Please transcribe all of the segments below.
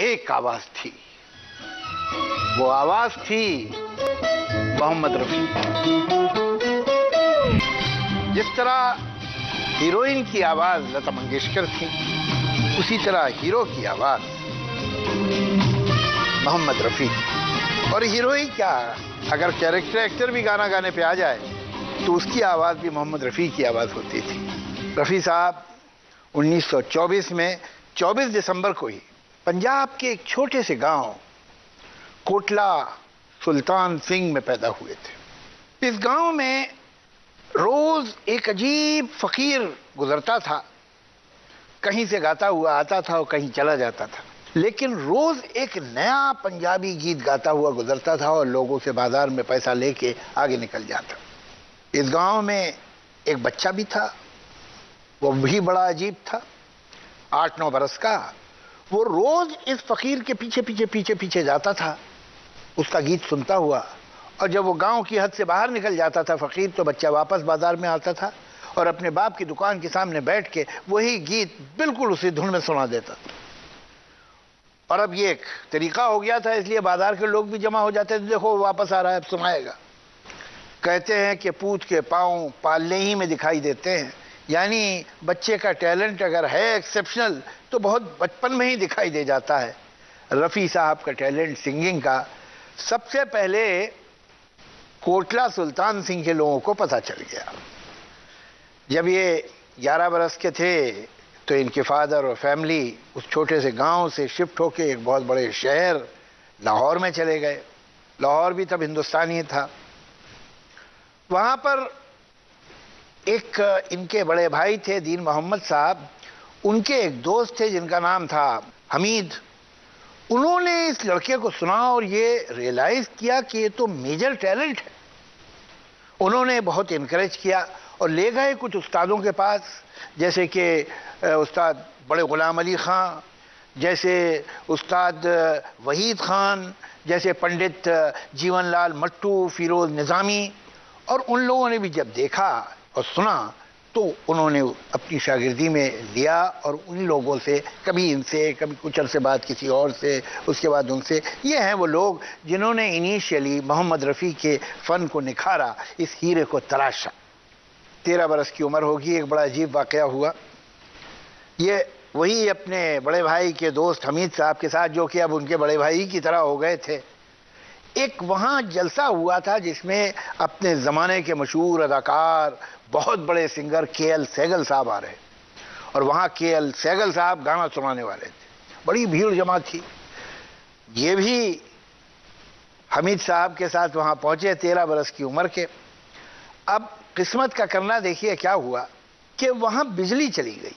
एक आवाज थी, वो आवाज थी मोहम्मद रफी। जिस तरह हीरोइन की आवाज लता मंगेशकर थी, उसी तरह हीरो की आवाज मोहम्मद रफी थी। और हीरो ही क्या, अगर कैरेक्टर एक्टर भी गाना गाने पे आ जाए तो उसकी आवाज भी मोहम्मद रफी की आवाज होती थी। रफी साहब 1924 में 24 दिसंबर को ही पंजाब के एक छोटे से गांव कोटला सुल्तान सिंह में पैदा हुए थे। इस गांव में रोज एक अजीब फकीर गुजरता था, कहीं से गाता हुआ आता था और कहीं चला जाता था, लेकिन रोज एक नया पंजाबी गीत गाता हुआ गुजरता था और लोगों से बाजार में पैसा लेके आगे निकल जाता। इस गांव में एक बच्चा भी था, वो भी बड़ा अजीब था, 8-9 बरस का। वो रोज इस फकीर के पीछे पीछे पीछे पीछे जाता था, उसका गीत सुनता हुआ, और जब वो गांव की हद से बाहर निकल जाता था फकीर, तो बच्चा वापस बाजार में आता था और अपने बाप की दुकान के सामने बैठ के वही गीत बिल्कुल उसी धुन में सुना देता था। और अब ये एक तरीका हो गया था, इसलिए बाजार के लोग भी जमा हो जाते थे, देखो वापस आ रहा है, अब सुनाएगा। कहते हैं कि पूत के पांव पालने ही में दिखाई देते हैं, यानी बच्चे का टैलेंट अगर है एक्सेप्शनल तो बहुत बचपन में ही दिखाई दे जाता है। रफ़ी साहब का टैलेंट सिंगिंग का सबसे पहले कोटला सुल्तान सिंह के लोगों को पता चल गया। जब ये 11 बरस के थे तो इनके फादर और फैमिली उस छोटे से गांव से शिफ्ट होके एक बहुत बड़े शहर लाहौर में चले गए। लाहौर भी तब हिंदुस्तान ही था। वहाँ पर एक इनके बड़े भाई थे दीन मोहम्मद साहब, उनके एक दोस्त थे जिनका नाम था हमीद। उन्होंने इस लड़के को सुना और ये रियलाइज किया कि ये तो मेजर टैलेंट है। उन्होंने बहुत इनकरेज किया और ले गए कुछ उस्तादों के पास, जैसे कि उस्ताद बड़े गुलाम अली खां, जैसे उस्ताद वहीद खान, जैसे पंडित जीवनलाल मट्टू, फिरोज निज़ामी। और उन लोगों ने भी जब देखा और सुना तो उन्होंने अपनी शागिर्दी में लिया और उन लोगों से, कभी इनसे, कभी कुछ अरसे बाद किसी और से, उसके बाद उनसे। ये हैं वो लोग जिन्होंने इनिशियली मोहम्मद रफ़ी के फ़न को निखारा, इस हीरे को तराशा। 13 बरस की उम्र होगी, एक बड़ा अजीब वाक़या हुआ। ये वही अपने बड़े भाई के दोस्त हमीद साहब के साथ, जो कि अब उनके बड़े भाई की तरह हो गए थे, एक वहाँ जलसा हुआ था जिसमें अपने ज़माने के मशहूर अदाकार, बहुत बड़े सिंगर के.एल. सहगल साहब आ रहे, और वहाँ के.एल. सहगल साहब गाना सुनाने वाले थे। बड़ी भीड़ जमा थी। ये भी हमीद साहब के साथ वहाँ पहुँचे, 13 बरस की उम्र के। अब किस्मत का करना देखिए क्या हुआ कि वहाँ बिजली चली गई।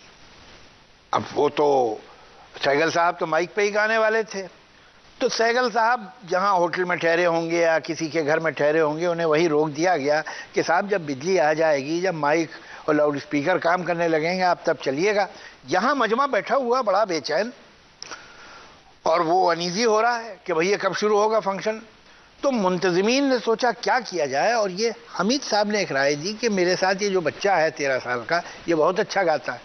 अब वो तो सहगल साहब तो माइक पे ही गाने वाले थे, तो सहगल साहब जहाँ होटल में ठहरे होंगे या किसी के घर में ठहरे होंगे, उन्हें वही रोक दिया गया कि साहब जब बिजली आ जाएगी, जब माइक और लाउड स्पीकर काम करने लगेंगे, आप तब चलिएगा। यहाँ मजमा बैठा हुआ बड़ा बेचैन और वो अनईजी हो रहा है कि भैया कब शुरू होगा फंक्शन। तो मुंतज़मीन ने सोचा क्या किया जाए, और ये हमीद साहब ने एक राय दी कि मेरे साथ ये जो बच्चा है 13 साल का, ये बहुत अच्छा गाता है,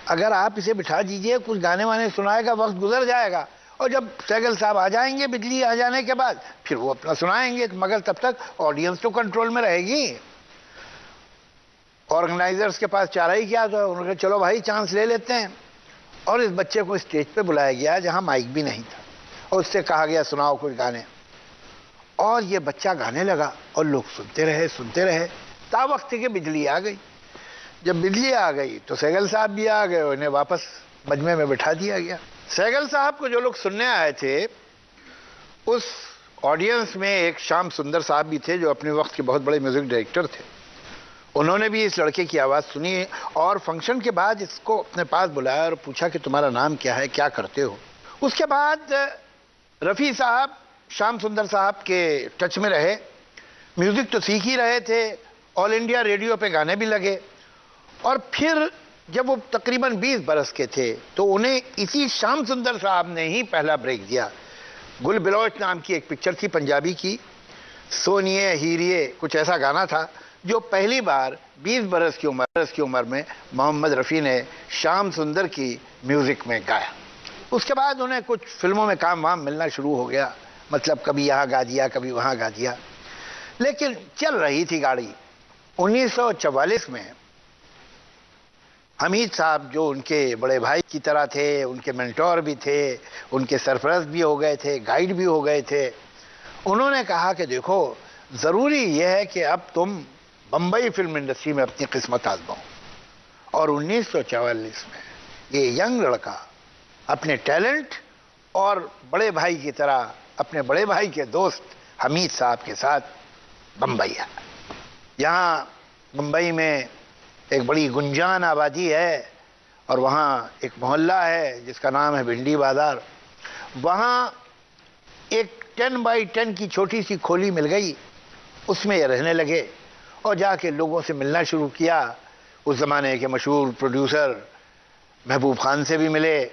अगर आप इसे बिठा दीजिए, कुछ गाने वाने सुनाएगा, वक्त गुजर जाएगा, और जब सहगल साहब आ जाएंगे बिजली आ जाने के बाद, फिर वो अपना सुनाएंगे, मगर तब तक ऑडियंस तो कंट्रोल में रहेगी। ऑर्गेनाइजर्स के पास चारा ही क्या, तो उन्होंने चलो भाई चांस ले लेते हैं। और इस बच्चे को स्टेज पे बुलाया गया जहां माइक भी नहीं था, और उससे कहा गया सुनाओ कुछ गाने। और ये बच्चा गाने लगा और लोग सुनते रहे ता वक्त के बिजली आ गई। जब बिजली आ गई तो सहगल साहब भी आ गए, उन्हें वापस मजमे में बिठा दिया गया। सहगल साहब को जो लोग सुनने आए थे, उस ऑडियंस में एक श्याम सुंदर साहब भी थे, जो अपने वक्त के बहुत बड़े म्यूजिक डायरेक्टर थे। उन्होंने भी इस लड़के की आवाज़ सुनी और फंक्शन के बाद इसको अपने पास बुलाया और पूछा कि तुम्हारा नाम क्या है, क्या करते हो। उसके बाद रफ़ी साहब श्याम सुंदर साहब के टच में रहे, म्यूज़िक तो सीख ही रहे थे, ऑल इंडिया रेडियो पे गाने भी लगे। और फिर जब वो तकरीबन 20 बरस के थे तो उन्हें इसी श्याम सुंदर साहब ने ही पहला ब्रेक दिया। गुल बिलोच नाम की एक पिक्चर थी पंजाबी की, सोनिए हीरिए कुछ ऐसा गाना था, जो पहली बार 20 बरस की उम्र में मोहम्मद रफ़ी ने श्याम सुंदर की म्यूज़िक में गाया। उसके बाद उन्हें कुछ फिल्मों में काम वाम मिलना शुरू हो गया, मतलब कभी यहाँ गा दिया कभी वहाँ गा दिया, लेकिन चल रही थी गाड़ी। 1944 में हमीद साहब, जो उनके बड़े भाई की तरह थे, उनके मेंटोर भी थे, उनके सरपरस्त भी हो गए थे, गाइड भी हो गए थे, उन्होंने कहा कि देखो ज़रूरी यह है कि अब तुम बम्बई फिल्म इंडस्ट्री में अपनी किस्मत आजमाओ। और 1944 में ये यंग लड़का अपने टैलेंट और बड़े भाई की तरह अपने बड़े भाई के दोस्त हमीद साहब के साथ बम्बई आया। यहाँ बम्बई में एक बड़ी गुंजान आबादी है और वहाँ एक मोहल्ला है जिसका नाम है भिंडी बाजार। वहाँ एक 10 बाई 10 की छोटी सी खोली मिल गई, उसमें ये रहने लगे और जाके लोगों से मिलना शुरू किया। उस ज़माने के मशहूर प्रोड्यूसर महबूब खान से भी मिले,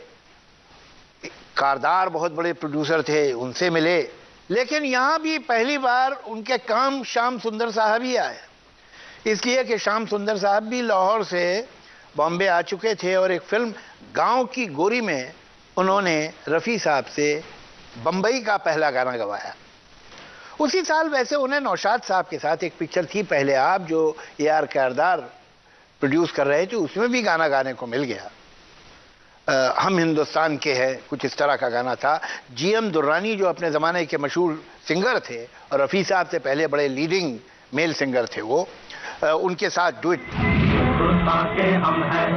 कारदार बहुत बड़े प्रोड्यूसर थे, उनसे मिले। लेकिन यहाँ भी पहली बार उनके काम श्याम सुंदर साहब ही आए, इसलिए कि श्याम सुंदर साहब भी लाहौर से बॉम्बे आ चुके थे और एक फिल्म गांव की गोरी में उन्होंने रफ़ी साहब से बम्बई का पहला गाना गवाया। उसी साल वैसे उन्हें नौशाद साहब के साथ एक पिक्चर थी पहले आप, जो AR कारदार प्रोड्यूस कर रहे थे, उसमें भी गाना गाने को मिल गया। हम हिंदुस्तान के हैं, कुछ इस तरह का गाना था। GM दुर्रानी जो अपने ज़माने के मशहूर सिंगर थे और रफ़ी साहब से पहले बड़े लीडिंग मेल सिंगर थे, वो उनके साथ डुएट। हिंदुस्तान के हम हैं,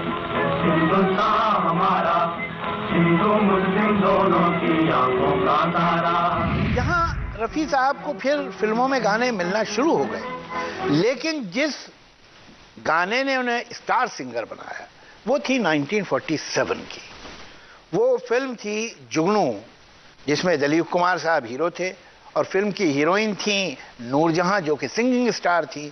हिंदुस्तान हमारा, हिंदू मुस्लिम दोनों की आंखों का तारा। यहाँ रफ़ी साहब को फिर फिल्मों में गाने मिलना शुरू हो गए, लेकिन जिस गाने ने उन्हें स्टार सिंगर बनाया वो थी 1947 की। वो फिल्म थी जुगनू, जिसमें दिलीप कुमार साहब हीरो थे और फिल्म की हीरोइन थी नूरजहां, जो कि सिंगिंग स्टार थी।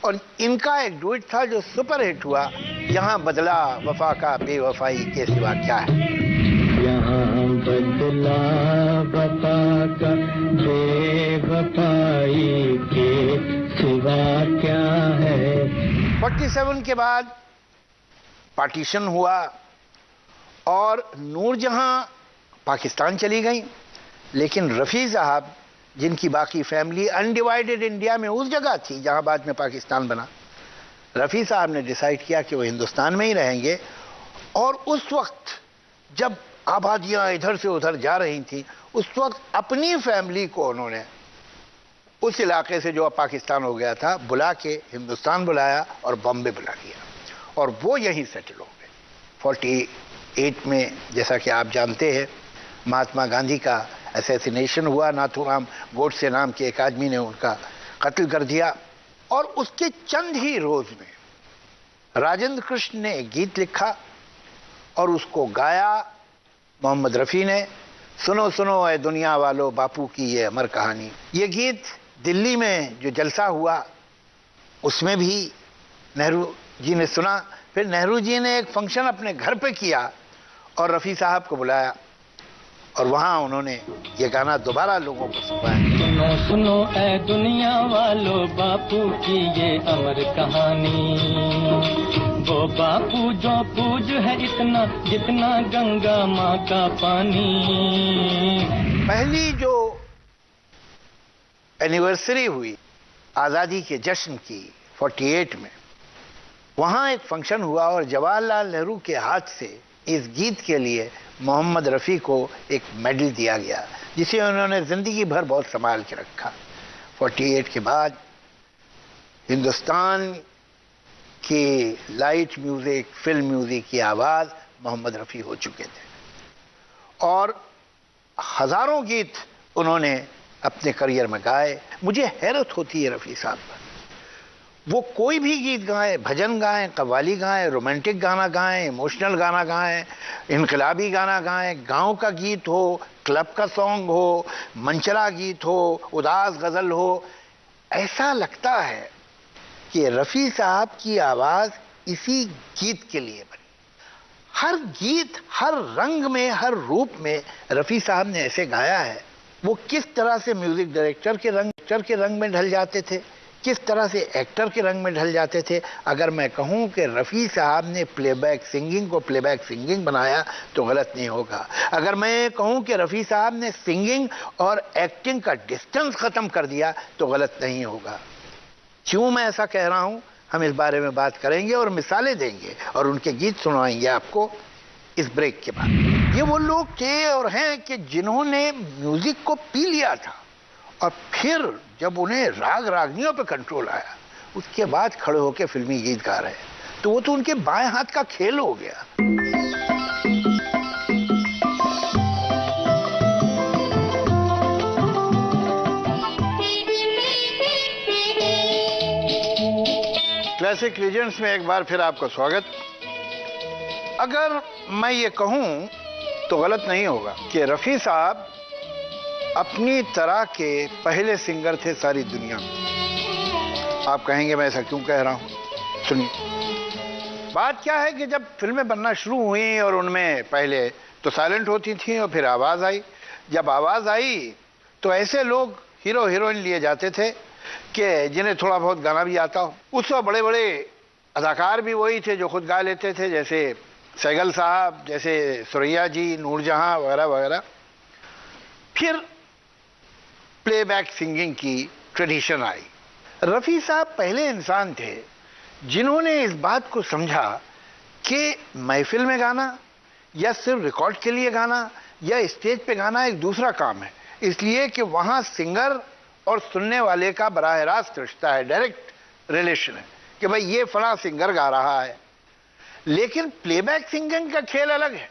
और इनका एक डुएट था जो सुपर हिट हुआ, यहाँ बदला वफा का बेवफाई के सिवा क्या है। यहाँ बदला वफा का बेवफाई के सिवा क्या है। 47 के बाद पार्टीशन हुआ और नूरजहां पाकिस्तान चली गई, लेकिन रफ़ी साहब, जिनकी बाकी फैमिली अनडिवाइडेड इंडिया में उस जगह थी जहां बाद में पाकिस्तान बना, रफ़ी साहब ने डिसाइड किया कि वो हिंदुस्तान में ही रहेंगे। और उस वक्त जब आबादियां इधर से उधर जा रही थी, उस वक्त अपनी फैमिली को उन्होंने उस इलाके से जो अब पाकिस्तान हो गया था बुला के हिंदुस्तान बुलाया और बॉम्बे बुला लिया और वो यहीं सेटल हो गए। 48 में जैसा कि आप जानते हैं महात्मा गांधी का असैसिनेशन हुआ, नाथूराम गोडसे नाम के एक आदमी ने उनका कत्ल कर दिया। और उसके चंद ही रोज में राजेंद्र कृष्ण ने एक गीत लिखा और उसको गाया मोहम्मद रफ़ी ने। सुनो सुनो ए दुनिया वालों, बापू की ये अमर कहानी। ये गीत दिल्ली में जो जलसा हुआ उसमें भी नेहरू जी ने सुना। फिर नेहरू जी ने एक फंक्शन अपने घर पे किया और रफ़ी साहब को बुलाया और वहाँ उन्होंने ये गाना दोबारा लोगों को सुनाया। सुनो सुनो ऐ दुनिया वालों, बापू की ये अमर कहानी। वो बापू जो पूज है इतना जितना गंगा माँ का पानी। पहली जो एनिवर्सरी हुई आज़ादी के जश्न की 48 में, वहाँ एक फंक्शन हुआ और जवाहरलाल नेहरू के हाथ से इस गीत के लिए मोहम्मद रफ़ी को एक मेडल दिया गया, जिसे उन्होंने ज़िंदगी भर बहुत संभाल के रखा। 48 के बाद हिंदुस्तान की लाइट म्यूज़िक, फिल्म म्यूज़िक की आवाज़ मोहम्मद रफ़ी हो चुके थे और हज़ारों गीत उन्होंने अपने करियर में गाए। मुझे हैरत होती है रफ़ी साहब पर, वो कोई भी गीत गाएं, भजन गाएं, कव्वाली गाएं, रोमांटिक गाना गाएं, इमोशनल गाना गाएं, इनकलाबी गाना गाएं, गांव का गीत हो, क्लब का सॉन्ग हो, मंचला गीत हो, उदास गज़ल हो, ऐसा लगता है कि रफ़ी साहब की आवाज़ इसी गीत के लिए बनी। हर गीत, हर रंग में, हर रूप में रफ़ी साहब ने ऐसे गाया है। वो किस तरह से म्यूज़िक डायरेक्टर के रंग में ढल जाते थे, किस तरह से एक्टर के रंग में ढल जाते थे। अगर मैं कहूं कि रफ़ी साहब ने प्लेबैक सिंगिंग को प्लेबैक सिंगिंग बनाया तो गलत नहीं होगा। अगर मैं कहूं कि रफ़ी साहब ने सिंगिंग और एक्टिंग का डिस्टेंस ख़त्म कर दिया तो गलत नहीं होगा। क्यों मैं ऐसा कह रहा हूं, हम इस बारे में बात करेंगे और मिसालें देंगे और उनके गीत सुनाएंगे आपको इस ब्रेक के बाद। ये वो लोग थे और हैं कि जिन्होंने म्यूजिक को पी लिया था और फिर जब उन्हें राग रागनियों पे कंट्रोल आया उसके बाद खड़े होकर फिल्मी गीत गा रहे, तो वो तो उनके बाएं हाथ का खेल हो गया। क्लासिक लीजेंड्स में एक बार फिर आपका स्वागत। अगर मैं ये कहूं तो गलत नहीं होगा कि रफ़ी साहब अपनी तरह के पहले सिंगर थे सारी दुनिया में। आप कहेंगे मैं ऐसा क्यों कह रहा हूं, सुनिए। बात क्या है कि जब फिल्में बनना शुरू हुई और उनमें पहले तो साइलेंट होती थी और फिर आवाज़ आई। जब आवाज़ आई तो ऐसे लोग हीरो हीरोइन लिए जाते थे कि जिन्हें थोड़ा बहुत गाना भी आता हो। उस वक्त बड़े बड़े अदाकार भी वही थे जो खुद गा लेते थे, जैसे सहगल साहब, जैसे सुरैया जी, नूरजहां वगैरह वगैरह। फिर प्लेबैक सिंगिंग की ट्रेडिशन आई। रफ़ी साहब पहले इंसान थे जिन्होंने इस बात को समझा कि महफिल में गाना या सिर्फ रिकॉर्ड के लिए गाना या स्टेज पे गाना एक दूसरा काम है, इसलिए कि वहाँ सिंगर और सुनने वाले का बराह रास्त रिश्ता है, डायरेक्ट रिलेशन है कि भाई ये फला सिंगर गा रहा है। लेकिन प्लेबैक सिंगिंग का खेल अलग है।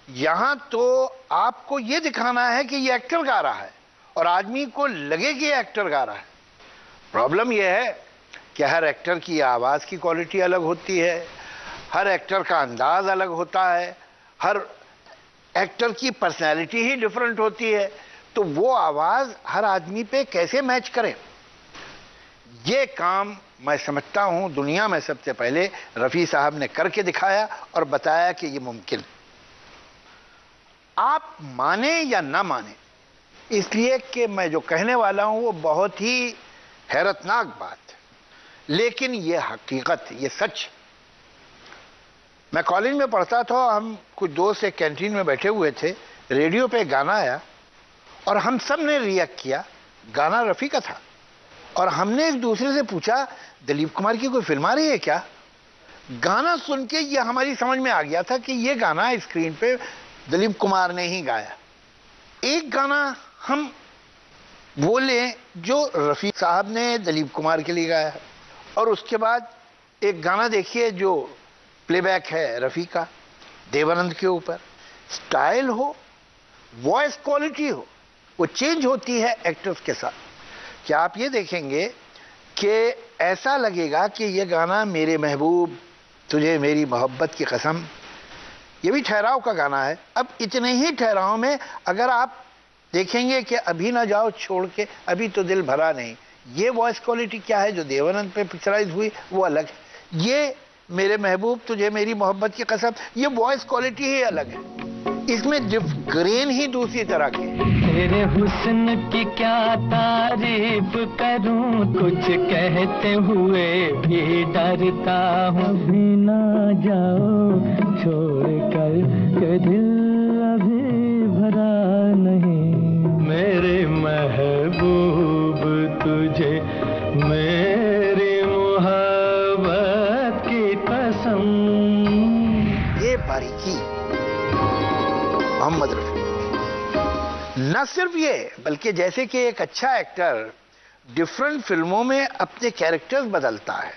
यहां तो आपको ये दिखाना है कि ये एक्टर गा रहा है और आदमी को लगे कि ये एक्टर गा रहा है। प्रॉब्लम ये है कि हर एक्टर की आवाज़ की क्वालिटी अलग होती है, हर एक्टर का अंदाज अलग होता है, हर एक्टर की पर्सनैलिटी ही डिफरेंट होती है, तो वो आवाज़ हर आदमी पे कैसे मैच करे। ये काम मैं समझता हूं दुनिया में सबसे पहले रफ़ी साहब ने करके दिखाया और बताया कि ये मुमकिन। आप माने या ना माने, इसलिए कि मैं जो कहने वाला हूं वो बहुत ही हैरतनाक बात है, लेकिन ये हकीकत, ये सच। मैं कॉलेज में पढ़ता था, हम कुछ दोस्त एक कैंटीन में बैठे हुए थे, रेडियो पे गाना आया और हम सब ने रिएक्ट किया। गाना रफ़ी का था और हमने एक दूसरे से पूछा दिलीप कुमार की कोई फिल्म आ रही है क्या। गाना सुन के ये हमारी समझ में आ गया था कि ये गाना स्क्रीन पे दिलीप कुमार ने ही गाया। एक गाना हम बोले जो रफ़ी साहब ने दिलीप कुमार के लिए गाया, और उसके बाद एक गाना देखिए जो प्लेबैक है रफ़ी का देवानंद के ऊपर। स्टाइल हो, वॉइस क्वालिटी हो, वो चेंज होती है एक्टर्स के साथ। क्या आप ये देखेंगे कि ऐसा लगेगा कि ये गाना मेरे महबूब तुझे मेरी मोहब्बत की कसम, ये भी ठहराव का गाना है। अब इतने ही ठहराव में अगर आप देखेंगे कि अभी ना जाओ छोड़ के अभी तो दिल भरा नहीं, ये वॉइस क्वालिटी क्या है जो देवानंद पे पिक्चराइज हुई वो अलग है। ये मेरे महबूब तुझे मेरी मोहब्बत की कसम, ये वॉइस क्वालिटी ही अलग है, इसमें ग्रेन ही दूसरी तरह के। तेरे हुस्न की क्या तारीफ करूं, कुछ कहते हुए भी डरता हूँ। भी ना जाओ छोड़ कर के दिल अभी भरा नहीं, मेरे महबूब तुझे मेरी मोहब्बत की कसम। ये बारीकी मोहम्मद रफ़ी। न सिर्फ ये बल्कि जैसे कि एक अच्छा एक्टर डिफरेंट फिल्मों में अपने कैरेक्टर्स बदलता है।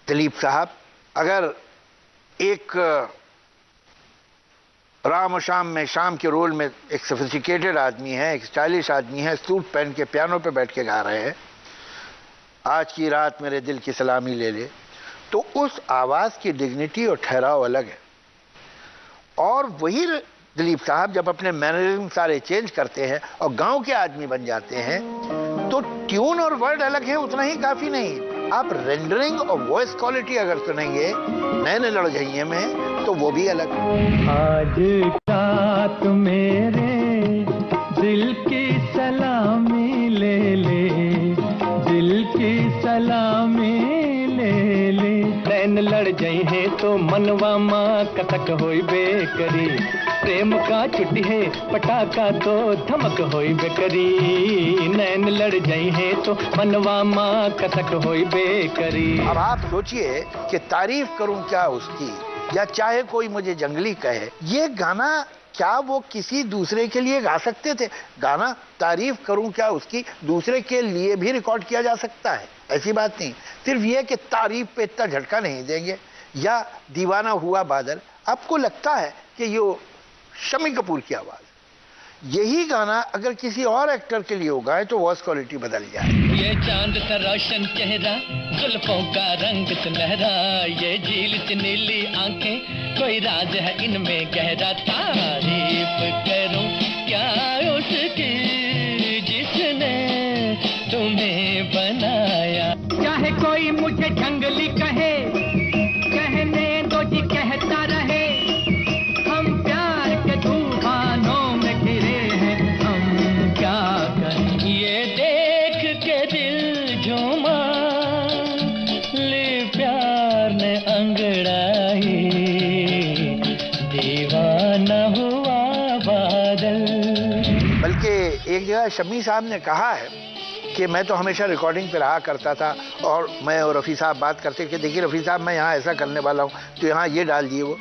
दिलीप साहब अगर एक राम और शाम में शाम के रोल में एक सोफिस्टिकेटेड आदमी है, एक स्टाइलिश आदमी है, सूट पहन के पियानो पे बैठ के गा रहे हैं आज की रात मेरे दिल की सलामी ले ले, तो उस आवाज़ की डिग्निटी और ठहराव अलग है। और वही दिलीप साहब जब अपने मैनरिज्म सारे चेंज करते हैं और गांव के आदमी बन जाते हैं तो ट्यून और वर्ड अलग है, उतना ही काफ़ी नहीं, आप रेंडरिंग और वॉइस क्वालिटी अगर सुनेंगे नए नए लड़झइये में तो वो भी अलग। आज रात मेरे दिल की सलामी ले ले, दिल की मनवा माँ कतक होई बेकरी, प्रेम का छुट्टी है पटाखा तो धमक होई बेकरी, नैन लड़ जाई है तो मनवा माँ कतक होई बेकरी। अब आप सोचिए कि तारीफ करूं क्या उसकी, या चाहे कोई मुझे जंगली कहे, ये गाना क्या वो किसी दूसरे के लिए गा सकते थे? गाना तारीफ करूं क्या उसकी दूसरे के लिए भी रिकॉर्ड किया जा सकता है, ऐसी बात नहीं। सिर्फ ये कि तारीफ पे इतना झटका नहीं देंगे। या दीवाना हुआ बादल, आपको लगता है कि ये शम्मी कपूर की आवाज, यही गाना अगर किसी और एक्टर के लिए होगा तो वॉइस क्वालिटी बदल जाए। ये चांद सा रोशन चेहरा, जुल्फों का रंग सुनहरा, ये झील से नीली आंखें, कोई राज है इनमें गहरा, तारीफ करूं क्या उसकी जिसने तुम्हें बनाया। चाहे कोई मुझे जंगली कहे, कहने दो जी कहता रहे, हम प्यार के तूफानों में घिरे हैं, हम क्या करें। ये देख के दिल झूमा, ले प्यार ने अंगड़ाई, दीवाना हुआ बादल। बल्कि एक जगह शम्मी साहब ने कहा है कि मैं तो हमेशा रिकॉर्डिंग पे रहा करता था, और मैं और रफ़ी साहब बात करते कि देखिए रफ़ी साहब मैं यहाँ ऐसा करने वाला हूँ तो यहाँ ये डाल दिए वो।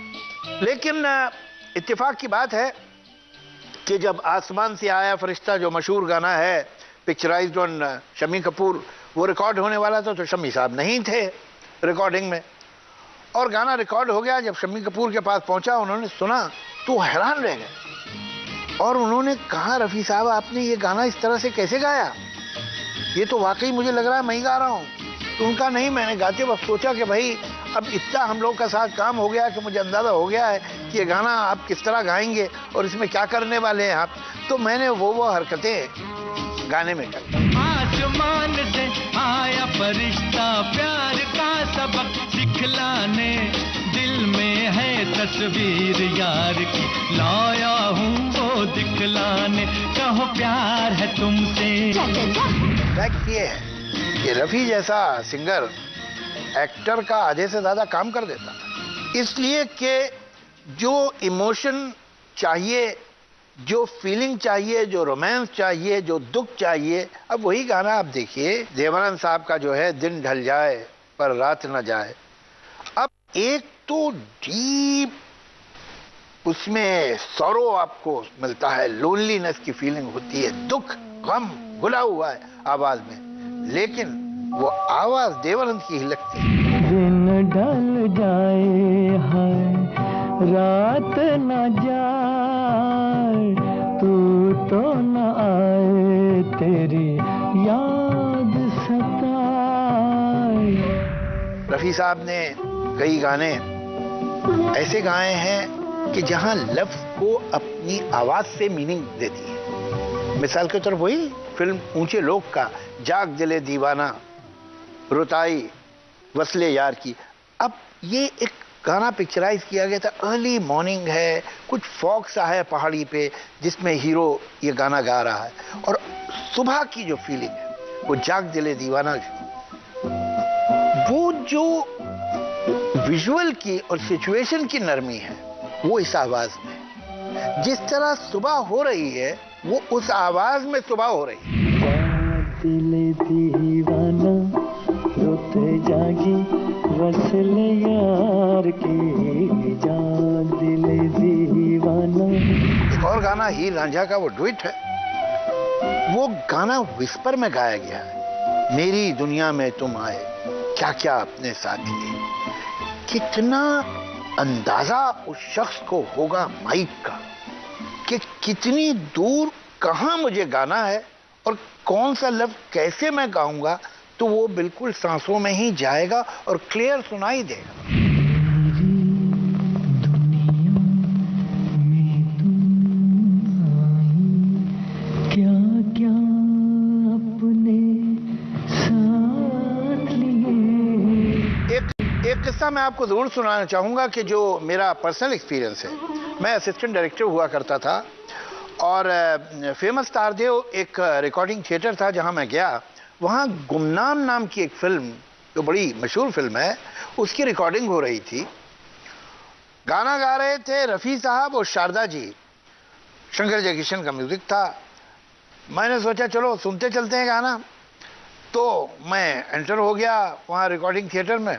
लेकिन इत्तेफाक की बात है कि जब आसमान से आया फरिश्ता, जो मशहूर गाना है पिक्चराइज्ड ऑन शम्मी कपूर, वो रिकॉर्ड होने वाला था तो शम्मी साहब नहीं थे रिकॉर्डिंग में, और गाना रिकॉर्ड हो गया। जब शम्मी कपूर के पास पहुंचा, उन्होंने सुना तो हैरान रह गए, और उन्होंने कहा रफ़ी साहब आपने ये गाना इस तरह से कैसे गाया, ये तो वाकई मुझे लग रहा है मैं ही गा रहा हूँ। तो उनका नहीं, मैंने गाते वक्त सोचा कि भाई अब इतना हम लोग का साथ काम हो गया कि मुझे अंदाज़ा हो गया है कि ये गाना आप किस तरह गाएंगे और इसमें क्या करने वाले हैं आप, तो मैंने वो हरकतें गाने में कर। आसमान से आया फरिश्ता, प्यार का सबक सिखलाने, दिल में है तस्वीर यार की, लाया हूँ वो दिखलाने, कहो प्यार है तुमसे। फैक्ट ये है कि रफ़ी जैसा सिंगर एक्टर का आधे से ज्यादा काम कर देता था, इसलिए कि जो इमोशन चाहिए, जो फीलिंग चाहिए, जो रोमांस चाहिए, जो दुख चाहिए, अब वही गाना आप देखिए देवानंद साहब का जो है, दिन ढल जाए पर रात न जाए। अब एक तो डीप उसमें सौरो आपको मिलता है, लोनलीनेस की फीलिंग होती है, दुख गम घुला हुआ है आवाज में, लेकिन वो आवाज देवानंद की ही लगती है। दिन ढल जाए है रात न जाए, तू तो न आए तेरी याद सताए। रफ़ी साहब ने कई गाने ऐसे गाए हैं कि जहां लफ्ज को अपनी आवाज से मीनिंग देती है। मिसाल के तौर वही फिल्म ऊंचे लोग का जाग दिले दीवाना, रुताई वसले यार की। अब ये एक गाना पिक्चराइज किया गया था, अर्ली मॉर्निंग है, कुछ फॉग सा है पहाड़ी पे जिसमें हीरो ये गाना गा रहा है, और सुबह की जो फीलिंग है वो जाग दिले दीवाना, वो जो विजुअल की और सिचुएशन की नरमी है वो इस आवाज में, जिस तरह सुबह हो रही है वो उस आवाज में सुबह हो रही है। दिले दीवाना रोते जागी वसले यार की, जाग दिले दीवाना। एक और गाना हीर रांझा का वो डुएट है, वो गाना विस्पर में गाया गया है। मेरी दुनिया में तुम आए, क्या क्या अपने साथ लिए। कितना अंदाजा उस शख्स को होगा माइक का कि कितनी दूर कहां मुझे गाना है और कौन सा लफ्ज कैसे मैं गाऊंगा, तो वो बिल्कुल सांसों में ही जाएगा और क्लियर सुनाई देगा। एक किस्सा मैं आपको जरूर सुनाना चाहूंगा कि जो मेरा पर्सनल एक्सपीरियंस है। मैं असिस्टेंट डायरेक्टर हुआ करता था और फेमस तारदेव एक रिकॉर्डिंग थिएटर था जहां मैं गया। वहां गुमनाम नाम की एक फिल्म, जो बड़ी मशहूर फिल्म है, उसकी रिकॉर्डिंग हो रही थी। गाना गा रहे थे रफ़ी साहब और शारदा जी। शंकर जयकिशन का म्यूजिक था। मैंने सोचा चलो सुनते चलते हैं गाना। तो मैं एंटर हो गया वहाँ रिकॉर्डिंग थिएटर में।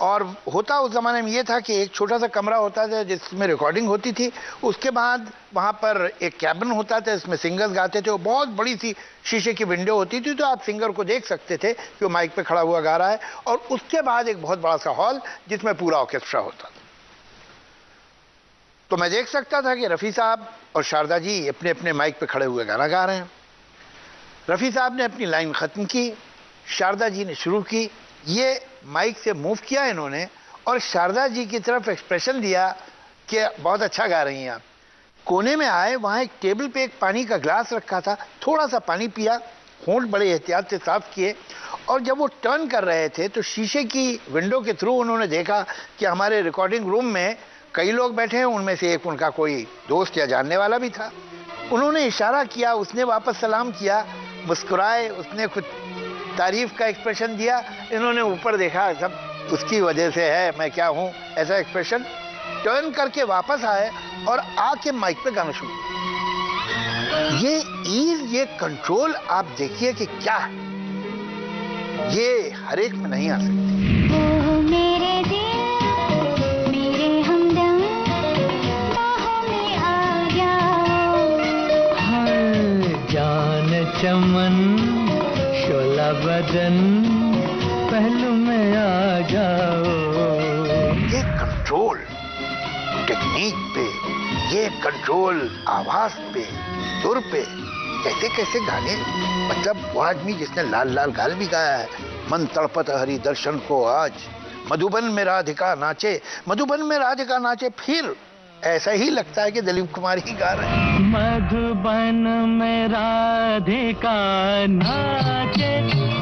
और होता उस ज़माने में ये था कि एक छोटा सा कमरा होता था जिसमें रिकॉर्डिंग होती थी। उसके बाद वहाँ पर एक कैबिन होता था, इसमें सिंगर्स गाते थे। वो बहुत बड़ी सी शीशे की विंडो होती थी, तो आप सिंगर को देख सकते थे कि वो माइक पे खड़ा हुआ गा रहा है। और उसके बाद एक बहुत बड़ा सा हॉल जिसमें पूरा ऑर्केस्ट्रा होता था। तो मैं देख सकता था कि रफ़ी साहब और शारदा जी अपने अपने माइक पे खड़े हुए गाना गा रहे हैं। रफ़ी साहब ने अपनी लाइन ख़त्म की, शारदा जी ने शुरू की। ये माइक से मूव किया इन्होंने और शारदा जी की तरफ एक्सप्रेशन दिया कि बहुत अच्छा गा रही हैं आप। कोने में आए, वहाँ एक टेबल पे एक पानी का ग्लास रखा था, थोड़ा सा पानी पिया, होंठ बड़े एहतियात से साफ किए। और जब वो टर्न कर रहे थे तो शीशे की विंडो के थ्रू उन्होंने देखा कि हमारे रिकॉर्डिंग रूम में कई लोग बैठे हैं, उनमें से एक उनका कोई दोस्त या जानने वाला भी था। उन्होंने इशारा किया, उसने वापस सलाम किया, मुस्कुराए, उसने कुछ तारीफ का एक्सप्रेशन दिया। इन्होंने ऊपर देखा, सब उसकी वजह से है, मैं क्या हूँ, ऐसा एक्सप्रेशन। टर्न करके वापस आए और आके माइक पे गाना शुरू किया। ये ईज, ये कंट्रोल आप देखिए कि क्या है, ये हर एक में नहीं आ सकती। मेरे दिल, मेरे हमदम, बाहों में आ जाओ। हर जान चमन शोला बदन पहलू में आ जाओ। ये कंट्रोल टेक्निक पे, ये कंट्रोल आवाज पे, सुर पे, कैसे कैसे गाने। मतलब वो आदमी जिसने लाल लाल गाल भी गाया है, मन तड़पत हरि दर्शन को आज, मधुबन में राधिका नाचे, मधुबन में राधिका नाचे, फिर ऐसा ही लगता है कि दिलीप कुमार ही गा रहे हैं। मधुबन में राधिका नाचे,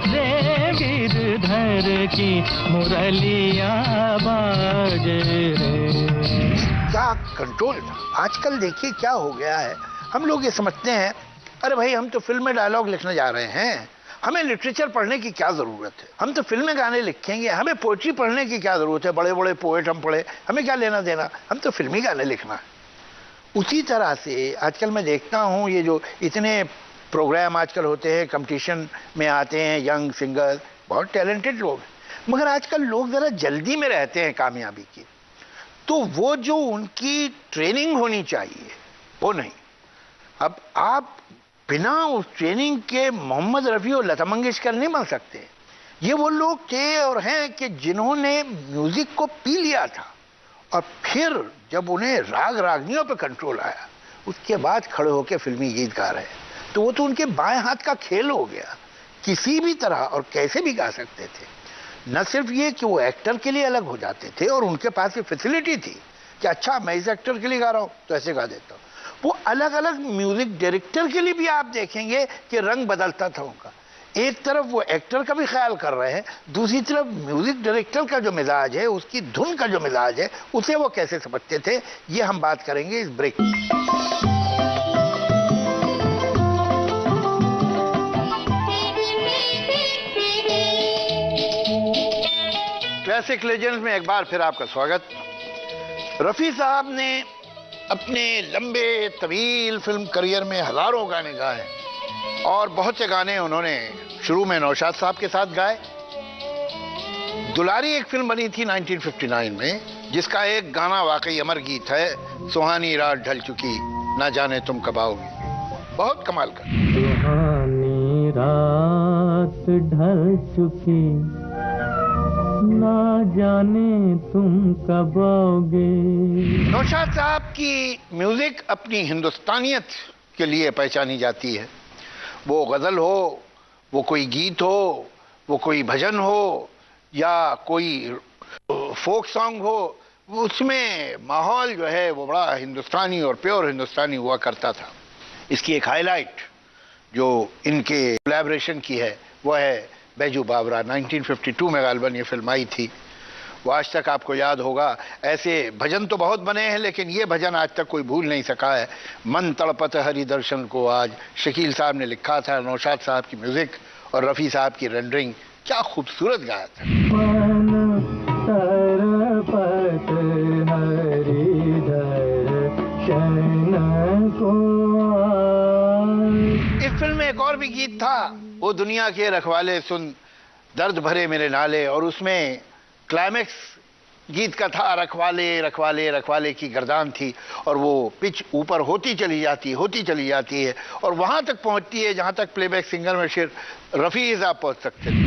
रे गिरधर की मुरलिया बाजे रे। क्या कंट्रोल था। आजकल देखिए क्या हो गया है, हम लोग ये समझते हैं अरे भाई हम तो फिल्म में डायलॉग लिखने जा रहे हैं, हमें लिटरेचर पढ़ने की क्या जरूरत है, हम तो फिल्म में गाने लिखेंगे, हमें पोएट्री पढ़ने की क्या जरूरत है, बड़े बड़े पोएट हम पढ़े, हमें क्या लेना देना, हम तो फिल्मी गाने लिखना है। उसी तरह से आजकल मैं देखता हूँ ये जो इतने प्रोग्राम आजकल होते हैं, कंपटीशन में आते हैं यंग सिंगर, बहुत टैलेंटेड लोग, मगर आजकल लोग ज़रा जल्दी में रहते हैं कामयाबी की। तो वो जो उनकी ट्रेनिंग होनी चाहिए वो नहीं। अब आप बिना उस ट्रेनिंग के मोहम्मद रफ़ी और लता मंगेशकर नहीं बन सकते। ये वो लोग थे और हैं कि जिन्होंने म्यूजिक को पी लिया था और फिर जब उन्हें राग रागनियों पे कंट्रोल आया, उसके बाद खड़े होकर फिल्मी गीत गा रहे, तो वो तो उनके बाएं हाथ का खेल हो गया, किसी भी तरह और कैसे भी गा सकते थे। न सिर्फ ये कि वो एक्टर के लिए अलग हो जाते थे और उनके पास ये फैसिलिटी थी कि अच्छा मैं इस एक्टर के लिए गा रहा हूँ तो ऐसे गा देता हूँ। वो अलग अलग म्यूजिक डायरेक्टर के लिए भी आप देखेंगे कि रंग बदलता था उनका। एक तरफ वो एक्टर का भी ख्याल कर रहे हैं, दूसरी तरफ म्यूजिक डायरेक्टर का जो मिजाज है, उसकी धुन का जो मिजाज है, उसे वो कैसे समझते थे, ये हम बात करेंगे इस ब्रेक में। क्लासिक लेजेंड्स में एक बार फिर आपका स्वागत। रफ़ी साहब ने अपने लंबे तवील फिल्म करियर में हजारों गाने गाए और बहुत से गाने उन्होंने शुरू में नौशाद साहब के साथ गाए। दुलारी एक फिल्म बनी थी 1959 में, जिसका एक गाना वाकई अमर गीत है, सुहानी रात ढल चुकी ना जाने तुम कब आओगे। बहुत कमाल का। सुहानी रात ढल चुकी ना जाने तुम कब आओगे। नौशाद साहब की म्यूजिक अपनी हिंदुस्तानियत के लिए पहचानी जाती है। वो गजल हो, वो कोई गीत हो, वो कोई भजन हो या कोई फोक सॉन्ग हो, उसमें माहौल जो है वो बड़ा हिंदुस्तानी और प्योर हिंदुस्तानी हुआ करता था। इसकी एक हाईलाइट जो इनके कोलैबोरेशन की है वो है बैजू बावरा। 1952 में गालबन ये फिल्म आई थी। वो आज तक आपको याद होगा। ऐसे भजन तो बहुत बने हैं लेकिन ये भजन आज तक कोई भूल नहीं सका है, मन तड़पत हरि दर्शन को आज। शकील साहब ने लिखा था, नौशाद साहब की म्यूजिक और रफ़ी साहब की रेंडरिंग, क्या खूबसूरत गाया था। मन तड़पत हरि इस फिल्म में एक और भी गीत था, वो दुनिया के रखवाले सुन दर्द भरे मेरे नाले, और उसमें क्लाइमेक्स गीत का था रखवाले रखवाले रखवाले की गर्दान थी, और वो पिच ऊपर होती चली जाती है और वहां तक पहुंचती है जहां तक प्लेबैक सिंगर में सिर्फ रफी साहब पहुंच सकते थे।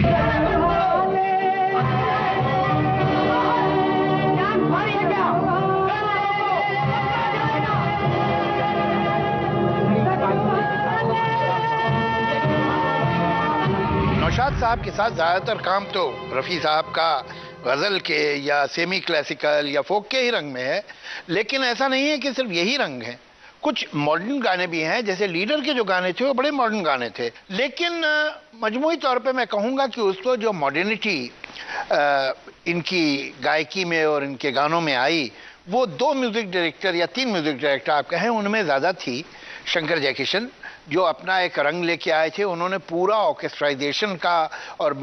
नौशाद साहब के साथ ज्यादातर काम तो रफी साहब का गजल के या सेमी क्लासिकल या फोक के ही रंग में है, लेकिन ऐसा नहीं है कि सिर्फ यही रंग है, कुछ मॉडर्न गाने भी हैं। जैसे लीडर के जो गाने थे वो बड़े मॉडर्न गाने थे, लेकिन मजमूई तौर पे मैं कहूँगा कि उसको जो मॉडर्निटी इनकी गायकी में और इनके गानों में आई, वो 2 म्यूजिक डायरेक्टर या 3 म्यूजिक डायरेक्टर आप कहें उनमें ज़्यादा थी। शंकर जयकिशन जो अपना एक रंग लेके आए थे, उन्होंने पूरा ऑर्केस्ट्राइजेशन का और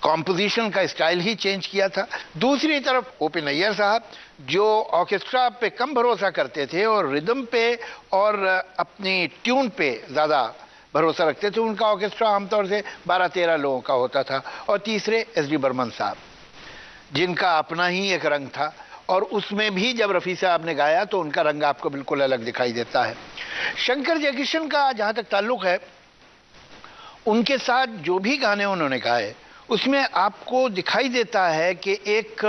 कॉम्पोजिशन का स्टाइल ही चेंज किया था। दूसरी तरफ ओपी नैयर साहब जो ऑर्केस्ट्रा पे कम भरोसा करते थे और रिदम पे और अपनी ट्यून पे ज़्यादा भरोसा रखते थे, उनका ऑर्केस्ट्रा आमतौर से 12-13 लोगों का होता था। और तीसरे एस.डी. बर्मन साहब जिनका अपना ही एक रंग था, और उसमें भी जब रफ़ी साहब ने गाया तो उनका रंग आपको बिल्कुल अलग दिखाई देता है। शंकर जयकिशन का जहाँ तक ताल्लुक़ है, उनके साथ जो भी गाने उन्होंने गाए उसमें आपको दिखाई देता है कि एक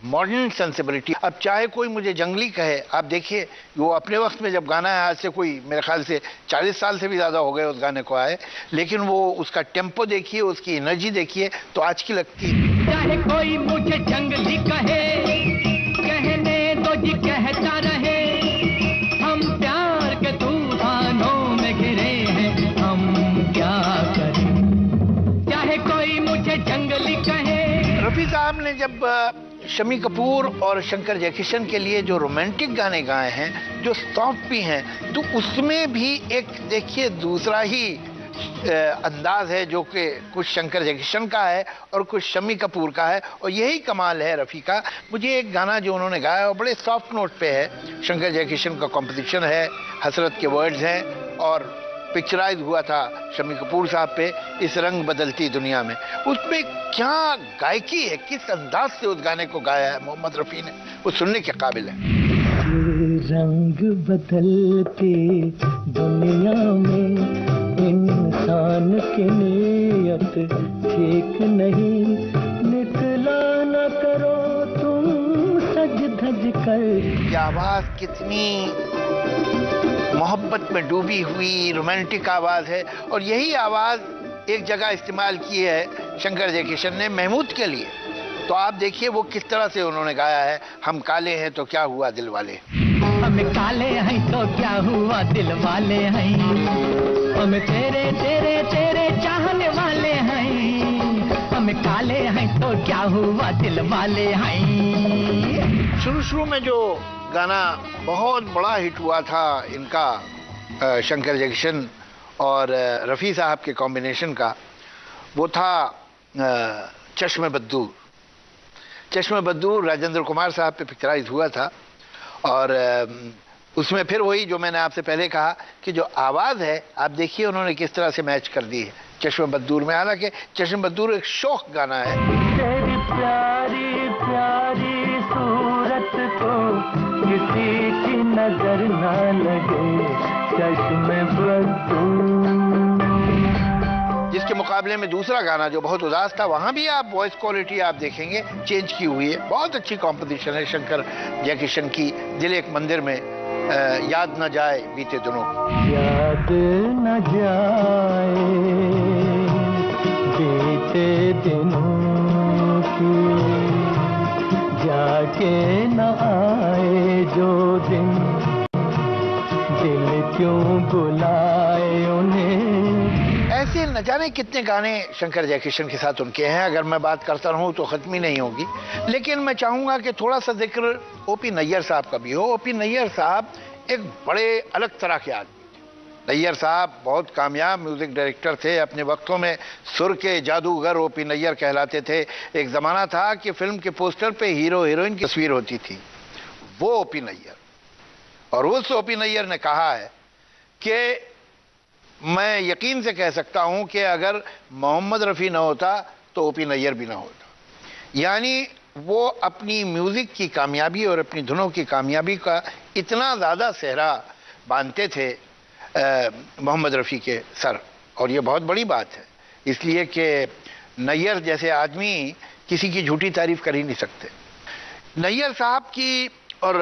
मॉडर्न सेंसिबिलिटी। अब चाहे कोई मुझे जंगली कहे, आप देखिए वो अपने वक्त में जब गाना है, आज से कोई मेरे ख्याल से 40 साल से भी ज़्यादा हो गए उस गाने को आए, लेकिन वो उसका टेम्पो देखिए, उसकी एनर्जी देखिए तो आज की लगती है। चाहे कोई मुझे जंगली कहे, कहने दो जी कहता रहे, हम प्यार के तूफानों में घिरे हैं, हम क्या करें। चाहे कोई मुझे जंगली कहे। रफ़ी साहब ने जब शम्मी कपूर और शंकर जयकिशन के लिए जो रोमांटिक गाने गाए हैं, जो सॉफ्ट भी हैं, तो उसमें भी एक देखिए दूसरा ही अंदाज है जो कि कुछ शंकर जयकिशन का है और कुछ शम्मी कपूर का है, और यही कमाल है रफ़ी का। मुझे एक गाना जो उन्होंने गाया वो बड़े सॉफ्ट नोट पे है, शंकर जयकिशन का कॉम्पोजिशन है, हसरत के वर्ड्स हैं, और पिक्चराइज हुआ था शम्मी कपूर साहब पे, इस रंग बदलती दुनिया में। उसमें क्या गायकी है, किस अंदाज से उस गाने को गाया है मोहम्मद रफ़ी ने, वो सुनने के काबिल है। रंग बदलती दुनिया में इंसान की नीयत ठीक नहीं, निकला न करो तुम सज धज कर। ये आवाज़ कितनी मोहब्बत में डूबी हुई रोमांटिक आवाज़ है, और यही आवाज़ एक जगह इस्तेमाल की है शंकर जयकिशन ने महमूद के लिए। तो आप देखिए वो किस तरह से उन्होंने गाया है, हम काले हैं तो क्या हुआ दिल वाले, हम काले हैं तो क्या हुआ दिल वाले हैं, हम तेरे तेरे तेरे चाहने वाले हैं, हम काले हैं तो क्या हुआ दिल वाले हैं। शुरू में जो गाना बहुत बड़ा हिट हुआ था इनका, शंकर जयकिशन और रफ़ी साहब के कॉम्बिनेशन का, वो था चश्मे बद्दूर। चश्मे बद्दूर राजेंद्र कुमार साहब पे पिक्चराइज हुआ था, और उसमें फिर वही जो मैंने आपसे पहले कहा कि जो आवाज़ है आप देखिए उन्होंने किस तरह से मैच कर दी है चश्मे बद्दूर में। हालांकि चश्मे बद्दूर एक शौक गाना है। तेरी प्यारी प्यारी सूरत को किसी की नजर ना लगे, चश्मे बद्दूर। जिसके मुकाबले में दूसरा गाना जो बहुत उदास था, वहां भी आप वॉइस क्वालिटी आप देखेंगे चेंज की हुई है। बहुत अच्छी कॉम्पोजिशन है शंकर जयकिशन की, दिल एक मंदिर में, याद न जाए बीते दिनों, याद न जाए बीते दिनों की, जाके न आए जो दिन, दिल क्यों बुलाए उन्हें। ऐसे न जाने कितने गाने शंकर जयकिशन के साथ उनके हैं, अगर मैं बात करता रहूं तो खत्म ही नहीं होगी। लेकिन मैं चाहूंगा कि थोड़ा सा जिक्र ओपी नैयर साहब का भी हो। ओपी नैयर साहब एक बड़े अलग तरह के आदमी थे। नैयर साहब बहुत कामयाब म्यूजिक डायरेक्टर थे, अपने वक्तों में सुर के जादूगर ओपी नैयर कहलाते थे। एक जमाना था कि फिल्म के पोस्टर पे हीरो हीरोइन की तस्वीर होती थी, वो ओपी नैयर। और उस ओपी नैयर ने कहा है कि मैं यकीन से कह सकता हूं कि अगर मोहम्मद रफ़ी ना होता तो ओपी नैयर भी ना होता। यानी वो अपनी म्यूज़िक की कामयाबी और अपनी धुनों की कामयाबी का इतना ज़्यादा सेहरा बांधते थे मोहम्मद रफ़ी के सर, और ये बहुत बड़ी बात है, इसलिए कि नैयर जैसे आदमी किसी की झूठी तारीफ कर ही नहीं सकते। नैयर साहब की और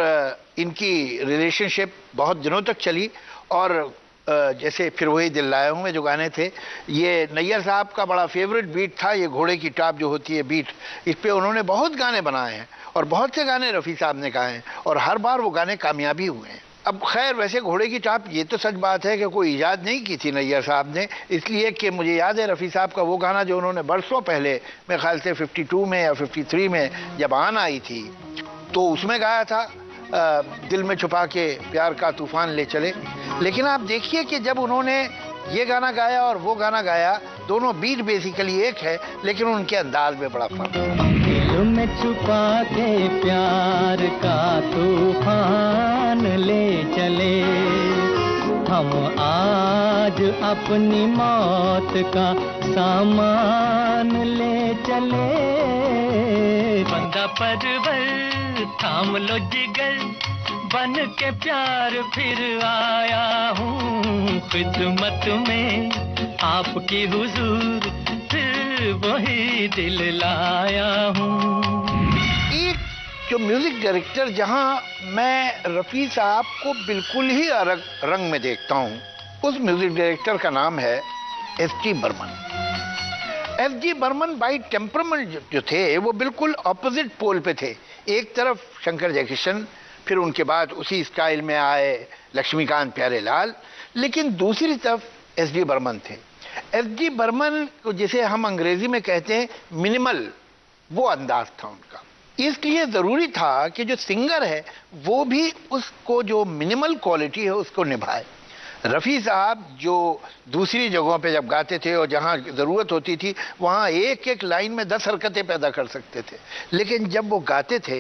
इनकी रिलेशनशिप बहुत दिनों तक चली, और जैसे फिर वही दिल लाया हूँ में जो गाने थे, ये नैयर साहब का बड़ा फेवरेट बीट था, ये घोड़े की टाप जो होती है बीट, इस पे उन्होंने बहुत गाने बनाए हैं और बहुत से गाने रफ़ी साहब ने गाए हैं और हर बार वो गाने कामयाबी हुए हैं। अब खैर वैसे घोड़े की टाप ये तो सच बात है कि कोई ईजाद नहीं की थी नैयर साहब ने, इसलिए कि मुझे याद है रफ़ी साहब का वो गाना जो उन्होंने बरसों पहले, मेरे ख्याल से 52 में या 53 में जब आन आई थी, तो उसमें गाया था दिल में छुपा के प्यार का तूफान ले चले। लेकिन आप देखिए कि जब उन्होंने ये गाना गाया और वो गाना गाया, दोनों बीट बेसिकली एक है लेकिन उनके अंदाज में बड़ा फर्क है। दिल में छुपा के प्यार का तूफान ले चले, हम आज अपनी मौत का सामान ले चले। बंदा परवर थाम लो जिगर, बन के प्यार फिर आया हूँ खिदमत में आपकी हुजूर, फिर वही दिल लाया हूँ। एक जो म्यूजिक डायरेक्टर जहां मैं रफ़ी साहब को बिल्कुल ही अलग रंग में देखता हूं, उस म्यूजिक डायरेक्टर का नाम है S D. Burman. S D. Burman by temperament जो थे वो बिल्कुल ऑपोजिट पोल पे थे। एक तरफ शंकर जयकिशन, फिर उनके बाद उसी स्टाइल में आए लक्ष्मीकांत प्यारेलाल, लेकिन दूसरी तरफ एस.डी. बर्मन थे। एस.डी. बर्मन को जिसे हम अंग्रेजी में कहते हैं मिनिमल, वो अंदाज था उनका। इसलिए ज़रूरी था कि जो सिंगर है वो भी उसको जो मिनिमल क्वालिटी है उसको निभाए। रफ़ी साहब जो दूसरी जगहों पे जब गाते थे और जहाँ ज़रूरत होती थी वहाँ एक एक लाइन में 10 हरकतें पैदा कर सकते थे, लेकिन जब वो गाते थे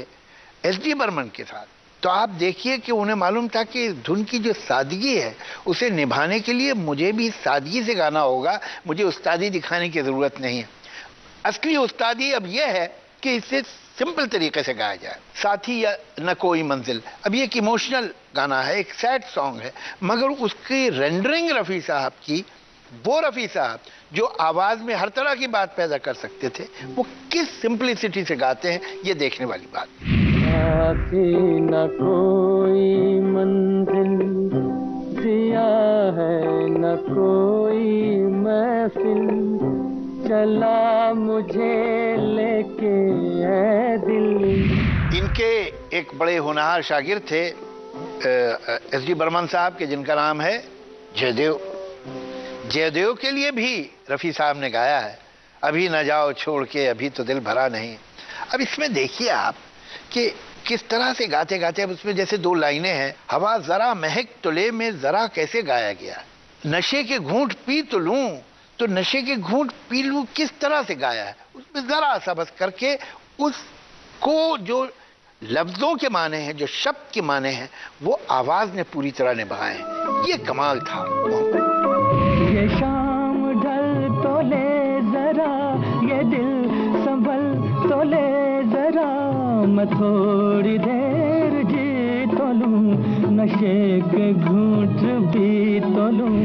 एस.डी. बर्मन के साथ तो आप देखिए कि उन्हें मालूम था कि धुन की जो सादगी है उसे निभाने के लिए मुझे भी सादगी से गाना होगा, मुझे उस्तादी दिखाने की ज़रूरत नहीं है। असली उस्तादी अब यह है कि इससे सिंपल तरीके से गाया जाए। साथी या न कोई मंजिल, अब ये एक इमोशनल गाना है, एक सैड सॉन्ग है, मगर उसकी रेंडरिंग रफ़ी साहब की, वो रफ़ी साहब जो आवाज़ में हर तरह की बात पैदा कर सकते थे, वो किस सिंपलिसिटी से गाते हैं, ये देखने वाली बात। साथी न कोई मंजिल, दिया है न कोई महफिल, चला मुझे लेके ऐ दिल। इनके एक बड़े होनहार शागिर्द थे एस.डी. बर्मन साहब के, जिनका नाम है जयदेव। जयदेव के लिए भी रफ़ी साहब ने गाया है, अभी न जाओ छोड़ के अभी तो दिल भरा नहीं। अब इसमें देखिए आप कि किस तरह से गाते गाते, अब उसमें जैसे 2 लाइनें हैं, हवा जरा महक तो ले में जरा कैसे गाया गया, नशे के घूंट पी तो लूं, तो नशे के घूंट पी लूं किस तरह से गाया है, उसमें जरा सा बस करके उसको जो लफ्जों के माने हैं, जो शब्द के माने हैं, वो आवाज ने पूरी तरह निभाए। ये कमाल था। ये शाम ढल तो ले जरा, ये दिल संभल तो ले जरा, मैं थोड़ी देर जी तो लूं, नशे के घूंट भी तो लूं।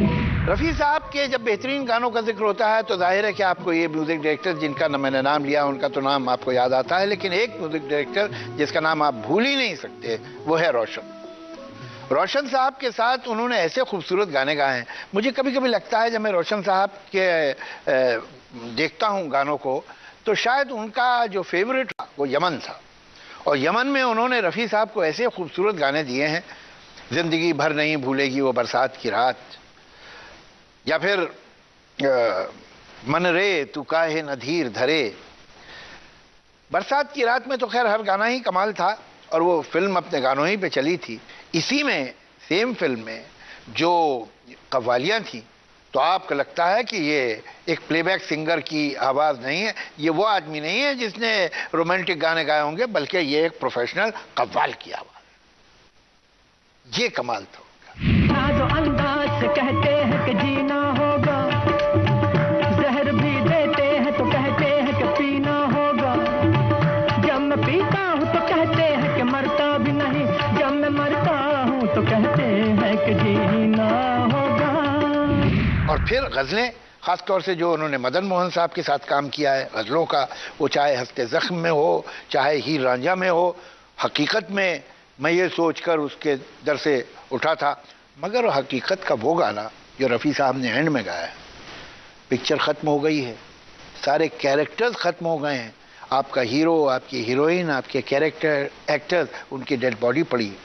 रफ़ी साहब के जब बेहतरीन गानों का जिक्र होता है तो जाहिर है कि आपको ये म्यूजिक डायरेक्टर जिनका मैंने नाम लिया उनका तो नाम आपको याद आता है, लेकिन एक म्यूजिक डायरेक्टर जिसका नाम आप भूल ही नहीं सकते वो है रोशन। रोशन साहब के साथ उन्होंने ऐसे खूबसूरत गाने गाए हैं। मुझे कभी कभी लगता है जब मैं रोशन साहब के देखता हूँ गानों को, तो शायद उनका जो फेवरेट वो यमन था, और यमन में उन्होंने रफ़ी साहब को ऐसे खूबसूरत गाने दिए हैं, जिंदगी भर नहीं भूलेगी वो बरसात की रात, या फिर मन रे तू काहे न धीर धरे। बरसात की रात में तो खैर हर गाना ही कमाल था और वो फिल्म अपने गानों ही पे चली थी। इसी में सेम फिल्म में जो कव्वालियाँ थी, तो आपको लगता है कि ये एक प्लेबैक सिंगर की आवाज़ नहीं है, ये वो आदमी नहीं है जिसने रोमांटिक गाने गाए होंगे, बल्कि ये एक प्रोफेशनल कव्वाल की आवाज़। ये कमाल था उनका। अंदाज से कहते हैं कि जीना होगा, जहर भी देते हैं तो कहते हैं कि पीना होगा। जब मैं पीता हूँ तो कहते हैं कि मरता भी नहीं, जब मैं मरता हूँ तो कहते हैं कि जीना होगा। और फिर गज़लें, खासतौर से जो उन्होंने मदन मोहन साहब के साथ काम किया है गज़लों का, वो चाहे हस्ते ज़ख्म में हो, चाहे हीर रांझा में हो, हकीकत में मैं ये सोचकर उसके दर से उठा था, मगर हकीकत का वो गाना जो रफ़ी साहब ने एंड में गाया है, पिक्चर ख़त्म हो गई है, सारे कैरेक्टर्स ख़त्म हो गए हैं, आपका हीरो, आपकी हीरोइन, आपके कैरेक्टर एक्टर्स, उनकी डेड बॉडी पड़ी है।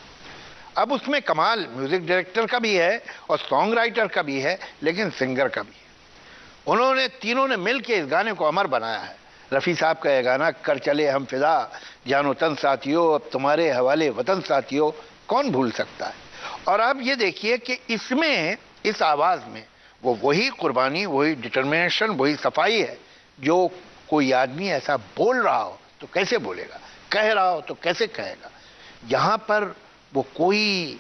अब उसमें कमाल म्यूज़िक डायरेक्टर का भी है और सॉन्ग राइटर का भी है, लेकिन सिंगर का भी है। उन्होंने तीनों ने मिल के इस गाने को अमर बनाया है। रफ़ी साहब का यह गाना, कर चले हम फिदा जानो तन साथियों, अब तुम्हारे हवाले वतन साथियों, कौन भूल सकता है। और अब ये देखिए कि इसमें, इस आवाज़ में वो वही कुर्बानी, वही डिटर्मिनेशन, वही सफाई है जो कोई आदमी ऐसा बोल रहा हो तो कैसे बोलेगा, कह रहा हो तो कैसे कहेगा। यहाँ पर वो कोई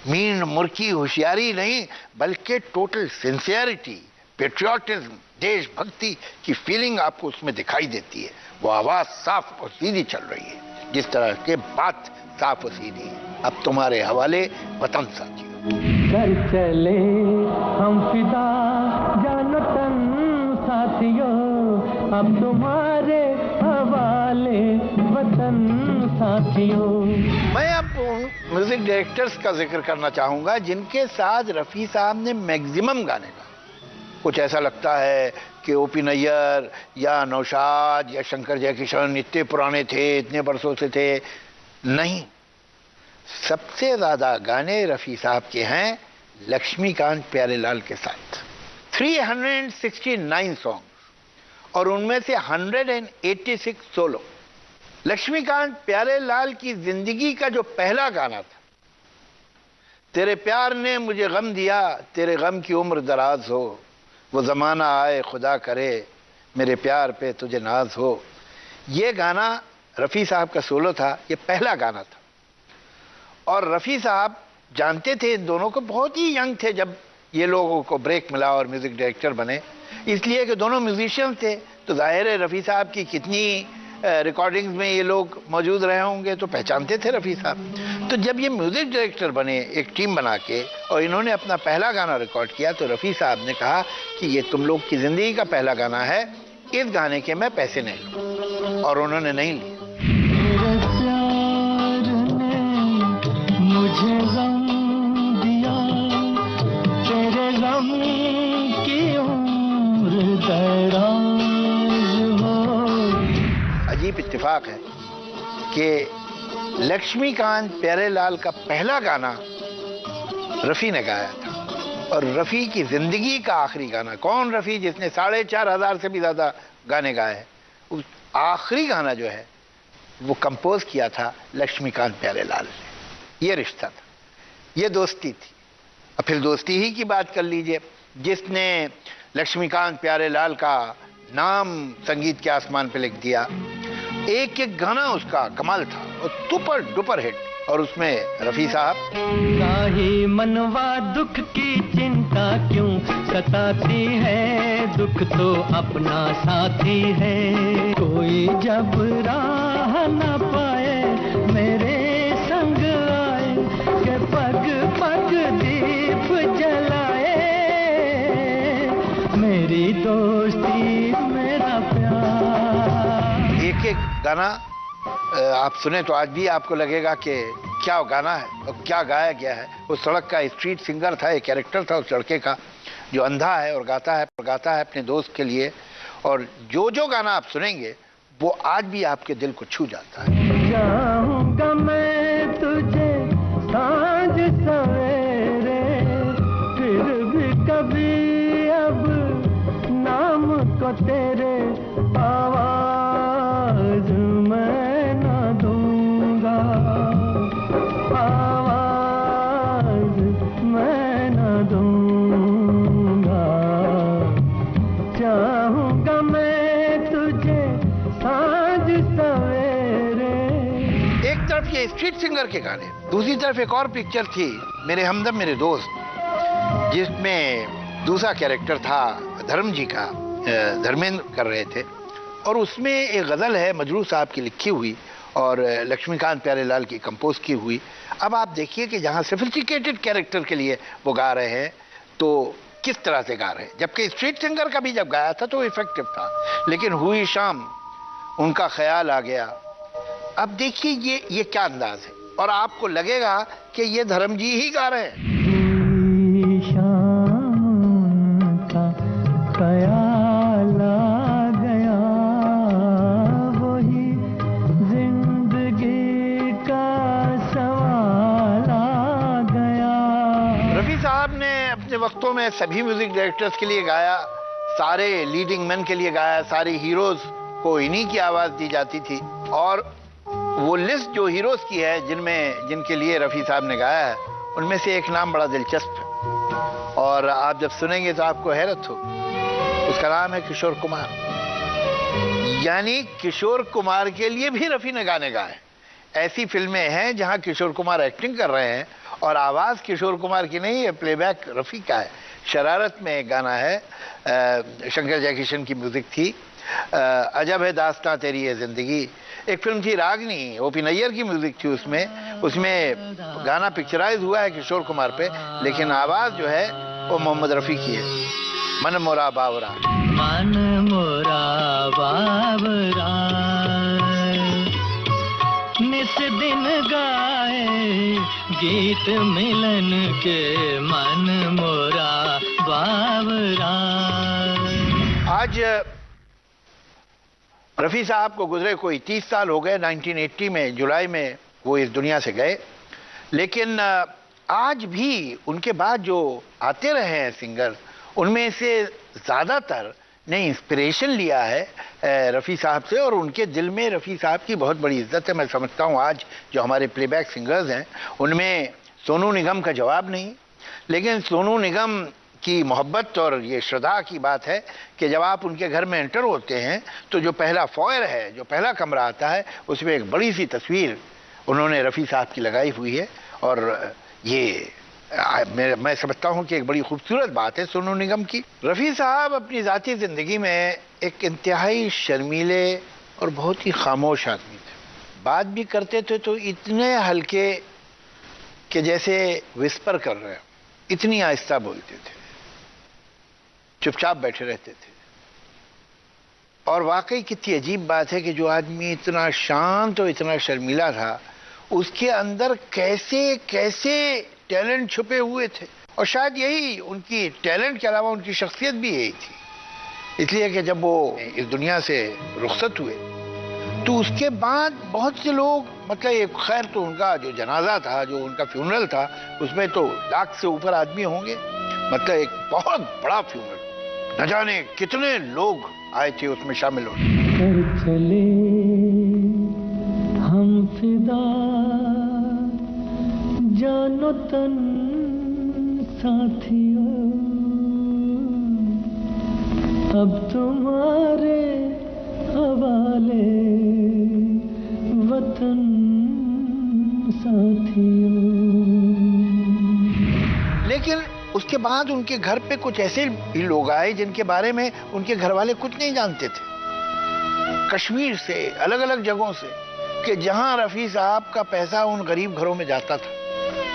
मीन मुर्की होशियारी नहीं, बल्कि टोटल सिंसियरिटी, पेट्रियाटिज्म, देशभक्ति की फीलिंग आपको उसमें दिखाई देती है। वो आवाज़ साफ और सीधी चल रही है, जिस तरह के बात साफ और सीधी है। अब तुम्हारे हवाले वतन साथियों। कर चले हम फिदा जानो तन साथियों, अब तुम्हारे हवाले वतन साथियों। मैं अब म्यूजिक डायरेक्टर्स का जिक्र करना चाहूँगा जिनके साथ रफ़ी साहब ने मैक्सिमम गाने गाए। कुछ ऐसा लगता है कि ओपी नैयर या नौशाद या शंकर जयकिशन इतने पुराने थे, इतने बरसों से थे, नहीं। सबसे ज़्यादा गाने रफ़ी साहब के हैं लक्ष्मीकांत प्यारेलाल के साथ, 369 सॉन्ग और उनमें से 186 सोलो। लक्ष्मीकांत प्यारेलाल की जिंदगी का जो पहला गाना था, तेरे प्यार ने मुझे गम दिया, तेरे गम की उम्र दराज हो, वो ज़माना आए खुदा करे, मेरे प्यार पे तुझे नाज हो, ये गाना रफ़ी साहब का सोलो था, ये पहला गाना था। और रफ़ी साहब जानते थे इन दोनों को, बहुत ही यंग थे जब ये लोगों को ब्रेक मिला और म्यूज़िक डायरेक्टर बने, इसलिए कि दोनों म्यूजिशियन थे, तो जाहिर है रफ़ी साहब की कितनी रिकॉर्डिंग्स में ये लोग मौजूद रहे होंगे तो पहचानते थे रफ़ी साहब। तो जब ये म्यूज़िक डायरेक्टर बने एक टीम बना के और इन्होंने अपना पहला गाना रिकॉर्ड किया, तो रफ़ी साहब ने कहा कि ये तुम लोग की ज़िंदगी का पहला गाना है, इस गाने के मैं पैसे नहीं लूँ, और उन्होंने नहीं लिए। मुझे गम दिया, तेरे गम की उम्र दराज हो। अजीब इत्तेफाक है कि लक्ष्मीकांत प्यारेलाल का पहला गाना रफ़ी ने गाया था और रफ़ी की जिंदगी का आखिरी गाना। कौन रफ़ी जिसने 4,500 से भी ज़्यादा गाने गाए हैं, उस आखिरी गाना जो है वो कंपोज किया था लक्ष्मीकांत प्यारेलाल ने। ये रिश्ता था, ये दोस्ती थी। अब फिर दोस्ती ही की बात कर लीजिए, जिसने लक्ष्मीकांत प्यारेलाल का नाम संगीत के आसमान पे लिख दिया। एक एक गाना उसका कमाल था और सुपर डुपर हिट, और उसमें रफ़ी साहब। काहे मनवा दुख की चिंता क्यों सताती है, दुख तो अपना साथी है, कोई जब राह न पाए मेरे संग आए, के पग पग दीप जलाए, मेरी दोस्ती मेरा प्यार। एक एक गाना आप सुने तो आज भी आपको लगेगा कि क्या गाना है और क्या गाया गया है। वो सड़क का स्ट्रीट सिंगर था, एक कैरेक्टर था उस लड़के का जो अंधा है और गाता है अपने दोस्त के लिए, और जो जो गाना आप सुनेंगे वो आज भी आपके दिल को छू जाता है। जाऊंगा मैं तुझे सांझ सवेरे, फिर भी कभी अब नाम को तेरे आवाज मैं न दूंगा, आवाज मैं न दूंगा, चाहूंगा मैं तुझे सांझ सवेरे। एक तरफ ये स्ट्रीट सिंगर के गाने, दूसरी तरफ एक और पिक्चर थी मेरे हमदम मेरे दोस्त, जिसमें दूसरा कैरेक्टर था धर्म जी का, धर्मेंद्र कर रहे थे। और उसमें एक गज़ल है मजरू साहब की लिखी हुई और लक्ष्मीकांत प्यारेलाल की कंपोज की हुई। अब आप देखिए कि जहाँ सोफिस्टिकेटेड कैरेक्टर के लिए वो गा रहे हैं तो किस तरह से गा रहे हैं, जबकि स्ट्रीट सिंगर का भी जब गाया था तो इफेक्टिव था, लेकिन हुई शाम उनका ख्याल आ गया। अब देखिए ये क्या अंदाज है, और आपको लगेगा कि ये धर्म जी ही गा रहे हैं। ख्याल आ गया, वही जिंदगी का सवाल आ गया। रफी साहब ने अपने वक्तों में सभी म्यूजिक डायरेक्टर्स के लिए गाया, सारे लीडिंग मैन के लिए गाया, सारे हीरोज को इन्हीं की आवाज दी जाती थी। और वो लिस्ट जो हीरोज की है जिनके लिए रफी साहब ने गाया है, उनमें से एक नाम बड़ा दिलचस्प है और आप जब सुनेंगे तो आपको हैरत होगी। उसका नाम है किशोर कुमार। यानी किशोर कुमार के लिए भी रफी ने गाने गाए। ऐसी फिल्में हैं जहां किशोर कुमार एक्टिंग कर रहे हैं और आवाज किशोर कुमार की नहीं है, प्लेबैक रफी का है। शरारत में एक गाना है, शंकर जयकिशन की म्यूजिक थी, अजब है दास्तां तेरी ये जिंदगी। एक फिल्म थी रागनी, ओपी नैयर की म्यूजिक थी उसमें गाना पिक्चराइज हुआ है किशोर कुमार पे, लेकिन आवाज जो है वो मोहम्मद रफी की है। मन मोरा बावरा, मन मोरा बावरा, निस दिन गाए गीत मिलन के, मन मोरा बावरा। आज रफी साहब को गुजरे कोई 30 साल हो गए। 1980 में जुलाई में वो इस दुनिया से गए, लेकिन आज भी उनके बाद जो आते रहे हैं सिंगर, उनमें से ज़्यादातर ने इंस्पिरेशन लिया है रफ़ी साहब से, और उनके दिल में रफ़ी साहब की बहुत बड़ी इज्जत है। मैं समझता हूँ आज जो हमारे प्लेबैक सिंगर्स हैं उनमें सोनू निगम का जवाब नहीं, लेकिन सोनू निगम की मोहब्बत और ये श्रद्धा की बात है कि जब आप उनके घर में एंटर होते हैं तो जो पहला फॉयर है, जो पहला कमरा आता है, उसमें एक बड़ी सी तस्वीर उन्होंने रफ़ी साहब की लगाई हुई है। और ये मैं समझता हूँ कि एक बड़ी खूबसूरत बात है सोनू निगम की। रफ़ी साहब अपनी ज़ाती ज़िंदगी में एक इंतहाई शर्मीले और बहुत ही खामोश आदमी थे। बात भी करते थे तो इतने हल्के कि जैसे विस्पर कर रहे हैं, इतनी आहिस्ता बोलते थे, चुपचाप बैठे रहते थे। और वाकई कितनी अजीब बात है कि जो आदमी इतना शांत और इतना शर्मीला था, उसके अंदर कैसे कैसे टैलेंट छुपे हुए थे। और शायद यही उनकी टैलेंट के अलावा उनकी शख्सियत भी यही थी। इसलिए कि जब वो इस दुनिया से रुखसत हुए तो उसके बाद बहुत से लोग, मतलब एक खैर तो उनका जो जनाजा था, जो उनका फ्यूनरल था, उसमें तो 1 लाख से ऊपर आदमी होंगे, मतलब एक बहुत बड़ा फ्यूनरल, न जाने कितने लोग आए थे उसमें शामिल होने। कर चले हम फिदा, जानो तन साथियों, अब तुम्हारे हवाले वतन साथियों। लेकिन उसके बाद उनके घर पे कुछ ऐसे भी लोग आए जिनके बारे में उनके घर वाले कुछ नहीं जानते थे, कश्मीर से, अलग अलग जगहों से, कि जहां रफ़ी साहब का पैसा उन गरीब घरों में जाता था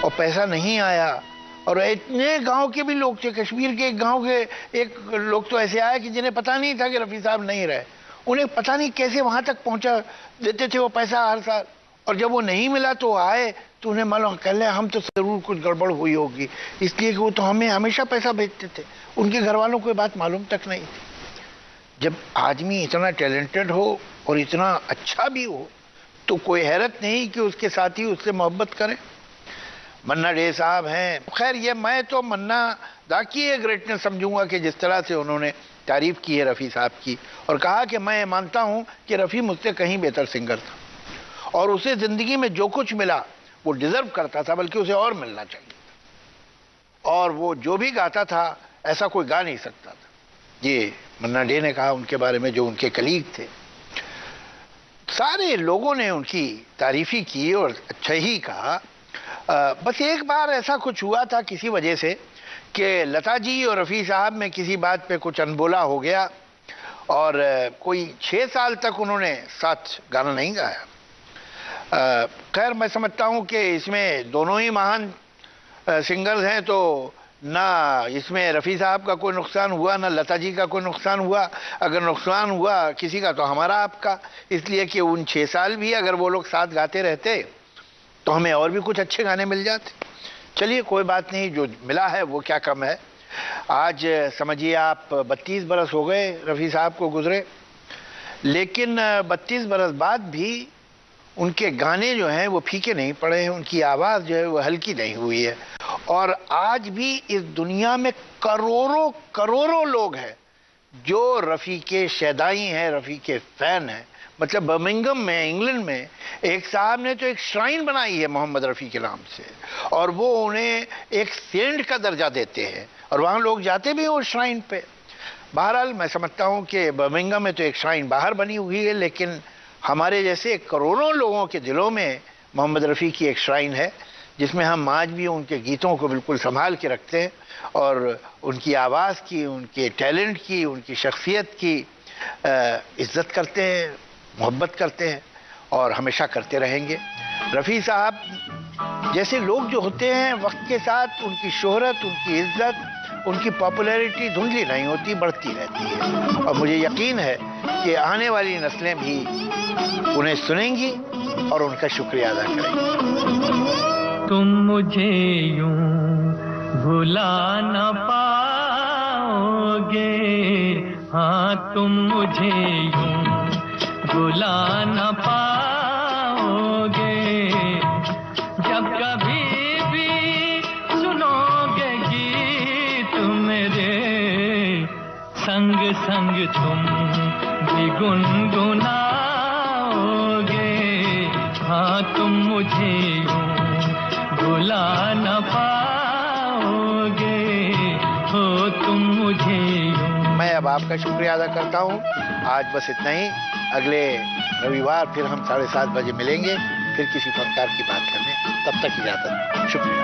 और पैसा नहीं आया। और इतने गांव के भी लोग थे, कश्मीर के एक गांव के एक लोग तो ऐसे आए कि जिन्हें पता नहीं था कि रफ़ी साहब नहीं रहे, उन्हें पता नहीं कैसे वहां तक पहुंचा देते थे वो पैसा हर साल। और जब वो नहीं मिला तो आए तो उन्हें मालूम, कह ले हम तो जरूर कुछ गड़बड़ हुई होगी, इसलिए कि वो तो हमें हमेशा पैसा भेजते थे। उनके घर वालों को ये बात मालूम तक नहीं थी। जब आदमी इतना टैलेंटेड हो और इतना अच्छा भी हो तो कोई हैरत नहीं कि उसके साथी उससे मोहब्बत करें। मन्ना डे साहब हैं, खैर ये मैं तो मन्ना दा की ये ग्रेटनेस समझूंगा कि जिस तरह से उन्होंने तारीफ की है रफ़ी साहब की, और कहा कि मैं मानता हूं कि रफ़ी मुझसे कहीं बेहतर सिंगर था और उसे ज़िंदगी में जो कुछ मिला वो डिज़र्व करता था, बल्कि उसे और मिलना चाहिए था। और वो जो भी गाता था ऐसा कोई गा नहीं सकता था। ये मन्ना डे ने कहा उनके बारे में, जो उनके कलीग थे। सारे लोगों ने उनकी तारीफ़ी की और अच्छा ही कहा। बस एक बार ऐसा कुछ हुआ था किसी वजह से कि लता जी और रफ़ी साहब में किसी बात पे कुछ अनबोला हो गया और कोई 6 साल तक उन्होंने साथ गाना नहीं गाया। खैर मैं समझता हूँ कि इसमें दोनों ही महान सिंगर्स हैं, तो ना इसमें रफ़ी साहब का कोई नुकसान हुआ ना लता जी का कोई नुकसान हुआ। अगर नुकसान हुआ किसी का तो हमारा आपका, इसलिए कि उन 6 साल भी अगर वो लोग साथ गाते रहते तो हमें और भी कुछ अच्छे गाने मिल जाते। चलिए कोई बात नहीं, जो मिला है वो क्या कम है। आज समझिए आप 32 बरस हो गए रफ़ी साहब को गुजरे, लेकिन 32 बरस बाद भी उनके गाने जो हैं वो फीके नहीं पड़े हैं, उनकी आवाज़ जो है वो हल्की नहीं हुई है। और आज भी इस दुनिया में करोड़ों करोड़ों लोग हैं जो रफ़ी के शैदाई हैं, रफ़ी के फ़ैन हैं। मतलब बर्मिंघम में, इंग्लैंड में एक साहब ने तो एक श्राइन बनाई है मोहम्मद रफ़ी के नाम से, और वो उन्हें एक सेंट का दर्जा देते हैं और वहाँ लोग जाते भी हैं उस श्राइन पे। बहरहाल मैं समझता हूँ कि बर्मिंघम में तो एक श्राइन बाहर बनी हुई है, लेकिन हमारे जैसे करोड़ों लोगों के दिलों में मोहम्मद रफ़ी की एक श्राइन है, जिसमें हम आज भी उनके गीतों को बिल्कुल संभाल के रखते हैं और उनकी आवाज़ की, उनके टैलेंट की, उनकी शख्सियत की इज़्ज़त करते हैं, मोहब्बत करते हैं और हमेशा करते रहेंगे। रफ़ी साहब जैसे लोग जो होते हैं वक्त के साथ उनकी शोहरत, उनकी इज़्ज़त, उनकी पॉपुलैरिटी धुंधली नहीं होती, बढ़ती रहती है। और मुझे यकीन है कि आने वाली नस्लें भी उन्हें सुनेंगी और उनका शुक्रिया अदा करेंगी। तुम मुझे यूं भुला न पाओगे, हाँ तुम मुझे यूं भुला न पाओगे, जब कभी भी सुनोगे गीत मेरे, संग संग तुम भी गुनगुनाओगे, हाँ तुम मुझे यूं भुला न पाओगे, हो तुम मुझे यूं। मैं अब आपका शुक्रिया अदा करता हूँ। आज बस इतना ही। अगले रविवार फिर हम 7:30 बजे मिलेंगे, फिर किसी फनकार की बात करने। तब तक इजाजत, शुक्रिया।